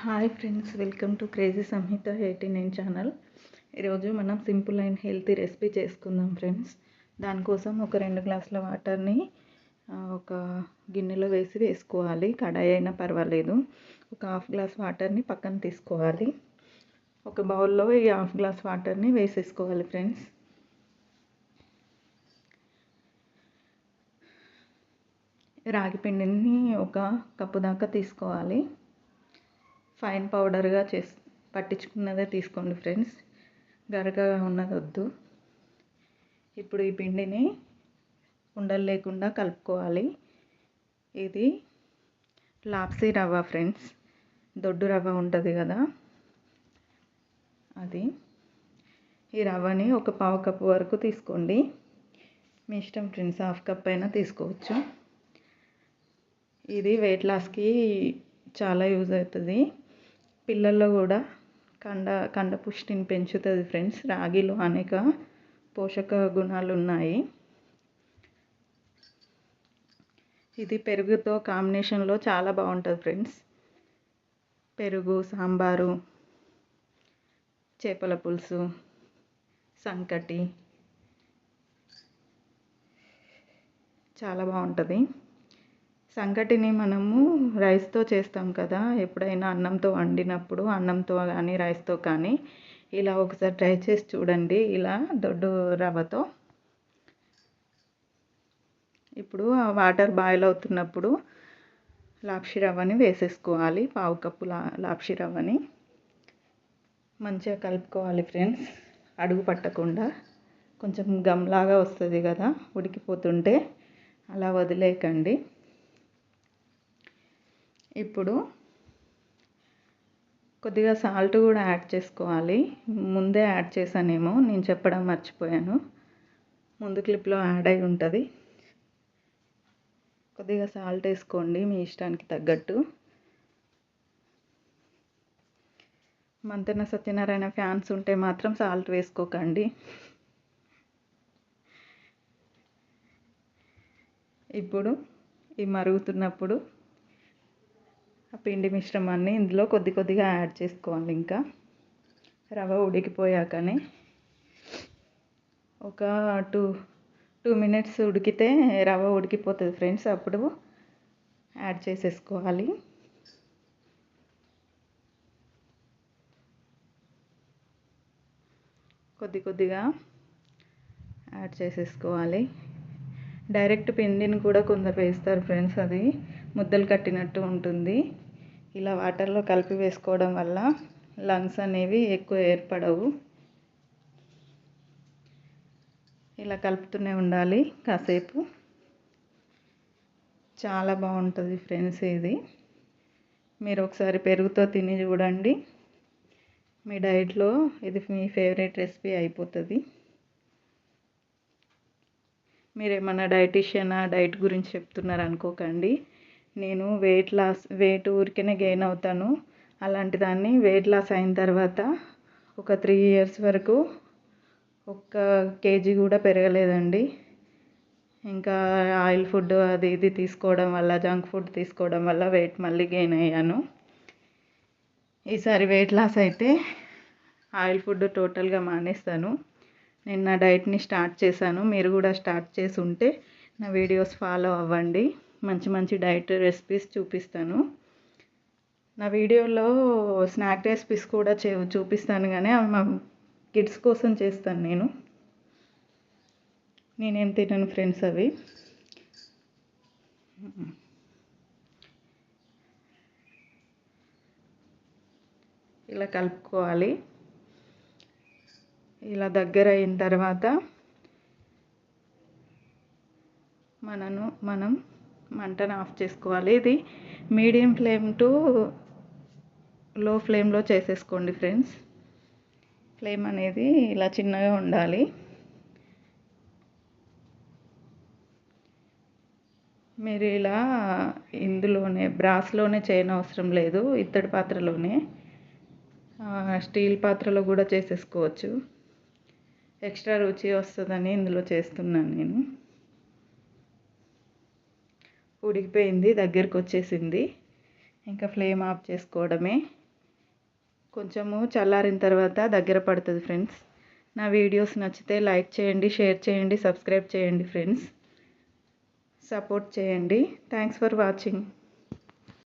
Hi friends, welcome to crazy Samhita 89 channel. ఈరోజు మనం simple and healthy recipe చేసుకుందాం friends. దానికోసం ఒక 2 గ్లాసుల వాటర్ని ఒక గిన్నెలో వేసుకోవాలి. కడాయి అయినా పర్వాలేదు. ఒక హాఫ్ గ్లాస్ వాటర్ని పక్కన తీసుకోవాలి. ఒక బౌల్లో ఈ హాఫ్ గ్లాస్ వాటర్ని వేసేసుకోవాలి ఫ్రెండ్స్. రాగి పిండిని ఒక కప్పు దాకా తీసుకోవాలి. ఫైన్ పౌడర్గా పట్టించుకున్నదే తీసుకోండి ఫ్రెండ్స్, గరగగా ఉన్నది వద్దు. ఇప్పుడు ఈ పిండిని ఉండలు లేకుండా కలుపుకోవాలి. ఇది లాప్సీ రవ్వ ఫ్రెండ్స్, దొడ్డు రవ్వ ఉంటుంది కదా అది. ఈ రవ్వని ఒక పావు కప్పు వరకు తీసుకోండి. మీ ఇష్టం ఫ్రెండ్స్, హాఫ్ కప్ అయినా తీసుకోవచ్చు. ఇది వెయిట్ లాస్కి చాలా యూజ్ అవుతుంది. పిల్లల్లో కూడా కండ పుష్టిని పెంచుతుంది ఫ్రెండ్స్. రాగిలో అనేక పోషక గుణాలు ఉన్నాయి. ఇది పెరుగుతో కాంబినేషన్లో చాలా బాగుంటుంది ఫ్రెండ్స్. పెరుగు, సాంబారు, చేపల పులుసు, సంకటి చాలా బాగుంటుంది. సంకటిని మనము రైస్తో చేస్తాం కదా, ఎప్పుడైనా అన్నంతో వండినప్పుడు, అన్నంతో కానీ రైస్తో కానీ ఇలా ఒకసారి ట్రై చేసి చూడండి, ఇలా దొడ్డు రవ్వతో. ఇప్పుడు ఆ వాటర్ బాయిల్ అవుతున్నప్పుడు లాప్సీ రవ్వని వేసేసుకోవాలి. పావు కప్పు లాప్సీ రవ్వని మంచిగా కలుపుకోవాలి ఫ్రెండ్స్, అడుగు పట్టకుండా. కొంచెం గమ్లాగా వస్తుంది కదా ఉడికిపోతుంటే, అలా వదిలేయకండి. ఇప్పుడు కొద్దిగా సాల్ట్ కూడా యాడ్ చేసుకోవాలి. ముందే యాడ్ చేశానేమో, నేను చెప్పడం మర్చిపోయాను. ముందు క్లిప్లో యాడ్ అయి ఉంటుంది. కొద్దిగా సాల్ట్ వేసుకోండి మీ ఇష్టానికి తగ్గట్టు. మంతెన సత్యనారాయణ ఫ్యాన్స్ ఉంటే మాత్రం సాల్ట్ వేసుకోకండి. ఇప్పుడు ఈ మరుగుతున్నప్పుడు ఆ పిండి మిశ్రమాన్ని ఇందులో కొద్దిగా యాడ్ చేసుకోవాలి. ఇంకా రవ్వ ఉడికిపోయాకనే ఒక 2 మినిట్స్ ఉడికితే రవ్వ ఉడికిపోతుంది ఫ్రెండ్స్. అప్పుడు యాడ్ చేసేసుకోవాలి. కొద్దిగా యాడ్ చేసేసుకోవాలి. డైరెక్ట్ పిండిని కూడా కొందరు వేస్తారు ఫ్రెండ్స్, అది ముద్దలు కట్టినట్టు ఉంటుంది. ఇలా వాటర్లో కలిపి వేసుకోవడం వల్ల లంగ్స్ అనేవి ఎక్కువ ఏర్పడవు. ఇలా కలుపుతూనే ఉండాలి కాసేపు. చాలా బాగుంటుంది ఫ్రెండ్స్ ఇది. మీరు ఒకసారి పెరుగుతో తిని చూడండి, మీ డైట్లో ఇది మీ ఫేవరెట్ రెసిపీ అయిపోతుంది. మీరేమన్నా డైటీషియనా, డైట్ గురించి చెప్తున్నారు అనుకోకండి. నేను వెయిట్ ఊరికనే గెయిన్ అవుతాను. అలాంటి దాన్ని వెయిట్ లాస్ అయిన తర్వాత ఒక 3 ఇయర్స్ వరకు 1 కేజీ కూడా పెరగలేదండి. ఇంకా ఆయిల్ ఫుడ్ అది ఇది తీసుకోవడం వల్ల, జంక్ ఫుడ్ తీసుకోవడం వల్ల వెయిట్ మళ్ళీ గెయిన్ అయ్యాను. ఈసారి వెయిట్ లాస్ అయితే ఆయిల్ ఫుడ్ టోటల్గా మానేస్తాను. నేను నా డైట్ని స్టార్ట్ చేశాను. మీరు కూడా స్టార్ట్ చేసి ఉంటే నా వీడియోస్ ఫాలో అవ్వండి. మంచి డైట్ రెసిపీస్ చూపిస్తాను. నా వీడియోలో స్నాక్ రెసిపీస్ కూడా చూపిస్తాను, కానీ అవి మా కిడ్స్ కోసం చేస్తాను. నేనేం తినను ఫ్రెండ్స్ అవి. ఇలా కలుపుకోవాలి. ఇలా దగ్గర అయిన తర్వాత మనం మంటను ఆఫ్ చేసుకోవాలి. ఇది మీడియం ఫ్లేమ్ టు లో ఫ్లేమ్లో చేసేసుకోండి ఫ్రెండ్స్. ఫ్లేమ్ అనేది ఇలా చిన్నగా ఉండాలి. మీరు ఇలా ఇందులోనే బ్రాస్లోనే చేయనవసరం లేదు, ఇత్తడి పాత్రలోనే, స్టీల్ పాత్రలో కూడా చేసేసుకోవచ్చు. ఎక్స్ట్రా రుచి వస్తుందని ఇందులో చేస్తున్నాను నేను. ఉడికిపోయింది, దగ్గరికి వచ్చేసింది. ఇంకా ఫ్లేమ్ ఆఫ్ చేసుకోవడమే. కొంచెము చల్లారిన తర్వాత దగ్గర పడుతుంది ఫ్రెండ్స్. నా వీడియోస్ నచ్చితే లైక్ చేయండి, షేర్ చేయండి, సబ్స్క్రైబ్ చేయండి ఫ్రెండ్స్. సపోర్ట్ చేయండి. Thanks for watching.